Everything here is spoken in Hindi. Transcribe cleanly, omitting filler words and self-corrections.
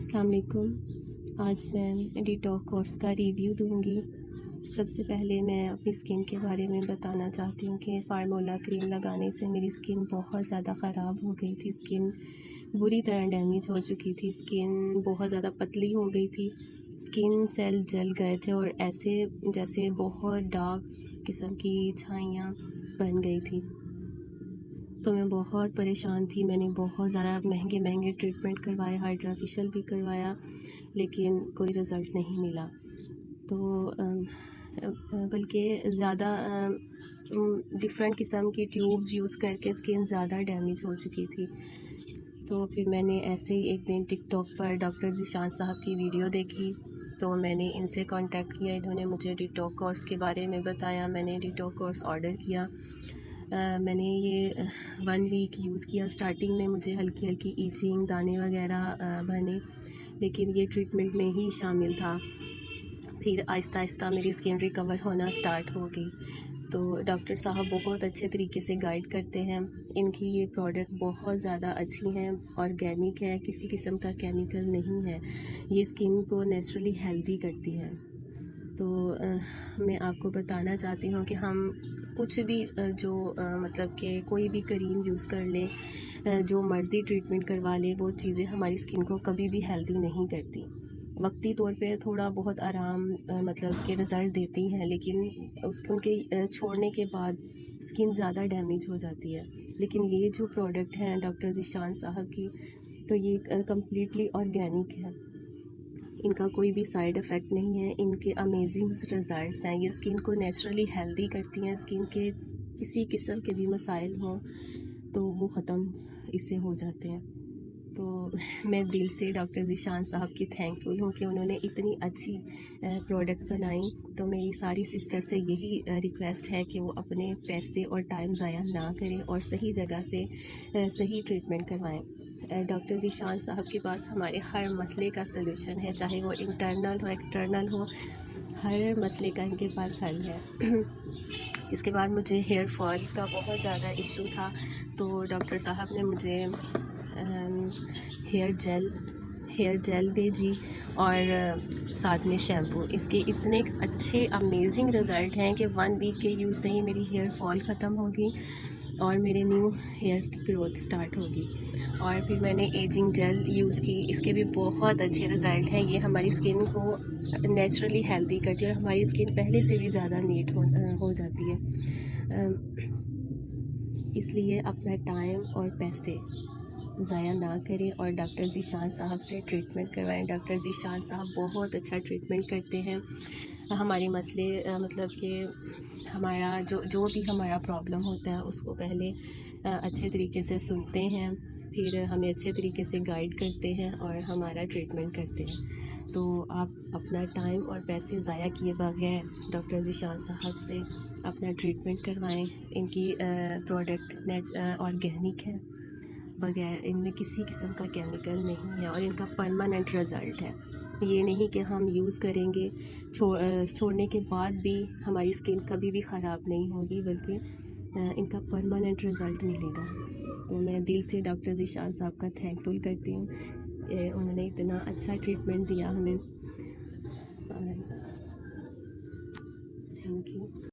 अस्सलाम वालेकुम। आज मैं डिटॉक्स कोर्स का रिव्यू दूंगी। सबसे पहले मैं अपनी स्किन के बारे में बताना चाहती हूँ कि फार्मोला क्रीम लगाने से मेरी स्किन बहुत ज़्यादा ख़राब हो गई थी। स्किन बुरी तरह डैमेज हो चुकी थी। स्किन बहुत ज़्यादा पतली हो गई थी। स्किन सेल जल गए थे और ऐसे जैसे बहुत डार्क किस्म की छाइयाँ बन गई थी। तो मैं बहुत परेशान थी। मैंने बहुत ज़्यादा महंगे ट्रीटमेंट करवाए, हाइड्रा फेशियल भी करवाया, लेकिन कोई रिज़ल्ट नहीं मिला। तो बल्कि ज़्यादा डिफरेंट किस्म की ट्यूब्स यूज़ करके स्किन ज़्यादा डैमेज हो चुकी थी। तो फिर मैंने ऐसे ही एक दिन टिकटॉक पर डॉक्टर ज़ीशान साहब की वीडियो देखी, तो मैंने इनसे कांटेक्ट किया। इन्होंने मुझे डिटॉक्स कोर्स के बारे में बताया। मैंने डिटॉक्स कोर्स ऑर्डर किया। मैंने ये 1 वीक यूज़ किया। स्टार्टिंग में मुझे हल्की हल्की ईचिंग, दाने वगैरह बने, लेकिन ये ट्रीटमेंट में ही शामिल था। फिर आहिस्ता आहिस्ता मेरी स्किन रिकवर होना स्टार्ट हो गई। तो डॉक्टर साहब बहुत अच्छे तरीके से गाइड करते हैं। इनकी ये प्रोडक्ट बहुत ज़्यादा अच्छी हैं, ऑर्गेनिक है, किसी किस्म का केमिकल नहीं है। ये स्किन को नेचुरली हेल्दी करती है। तो मैं आपको बताना चाहती हूँ कि हम कुछ भी मतलब कि कोई भी क्रीम यूज़ कर लें, जो मर्ज़ी ट्रीटमेंट करवा लें, वो चीज़ें हमारी स्किन को कभी भी हेल्दी नहीं करती। वक्ती तौर पे थोड़ा बहुत आराम मतलब के रिज़ल्ट देती हैं, लेकिन उनके छोड़ने के बाद स्किन ज़्यादा डैमेज हो जाती है। लेकिन ये जो प्रोडक्ट हैं डॉक्टर ज़ीशान साहब की, तो ये कम्प्लीटली ऑर्गेनिक है। इनका कोई भी साइड इफ़ेक्ट नहीं है। इनके अमेजिंग रिज़ल्ट्स हैं। ये स्किन को नेचुरली हेल्दी करती हैं। स्किन के किसी किस्म के भी मसाइल हों तो वो ख़त्म इससे हो जाते हैं। तो मैं दिल से डॉक्टर ज़ीशान साहब की थैंकफुल हूँ कि उन्होंने इतनी अच्छी प्रोडक्ट बनाई। तो मेरी सारी सिस्टर से यही रिक्वेस्ट है कि वो अपने पैसे और टाइम ज़ाया ना करें और सही जगह से सही ट्रीटमेंट करवाएं। डॉक्टर ज़ीशान साहब के पास हमारे हर मसले का सलूशन है, चाहे वो इंटरनल हो, एक्सटर्नल हो, हर मसले का इनके पास हल है। इसके बाद मुझे हेयर फॉल का बहुत ज़्यादा इशू था, तो डॉक्टर साहब ने मुझे हेयर जेल भेजी और साथ में शैम्पू। इसके इतने अच्छे अमेजिंग रिज़ल्ट हैं कि 1 वीक के यूज़ से ही मेरी हेयर फॉल ख़त्म होगी और मेरे न्यू हेयर की ग्रोथ स्टार्ट होगी। और फिर मैंने एजिंग जेल यूज़ की। इसके भी बहुत अच्छे रिज़ल्ट हैं। ये हमारी स्किन को नेचुरली हेल्दी करती है और हमारी स्किन पहले से भी ज़्यादा नीट हो जाती है। इसलिए अपना टाइम और पैसे ज़ाया ना करें और डॉक्टर ज़ीशान साहब से ट्रीटमेंट करवाएं। डॉक्टर ज़ीशान साहब बहुत अच्छा ट्रीटमेंट करते हैं। हमारे मसले मतलब कि हमारा जो भी हमारा प्रॉब्लम होता है उसको पहले अच्छे तरीके से सुनते हैं, फिर हमें अच्छे तरीके से गाइड करते हैं और हमारा ट्रीटमेंट करते हैं। तो आप अपना टाइम और पैसे ज़ाया किए बगैर डॉक्टर ज़ीशान साहब से अपना ट्रीटमेंट करवाएं। इनकी प्रोडक्ट ऑर्गेनिक है, बगैर इनमें किसी किस्म का केमिकल नहीं है और इनका परमानेंट रिज़ल्ट है। ये नहीं कि हम यूज़ करेंगे छोड़ने के बाद भी हमारी स्किन कभी भी ख़राब नहीं होगी, बल्कि इनका परमानेंट रिज़ल्ट मिलेगा। तो मैं दिल से डॉक्टर ज़ीशान साहब का थैंकफुल करती हूँ। उन्होंने इतना अच्छा ट्रीटमेंट दिया हमें। Thank you.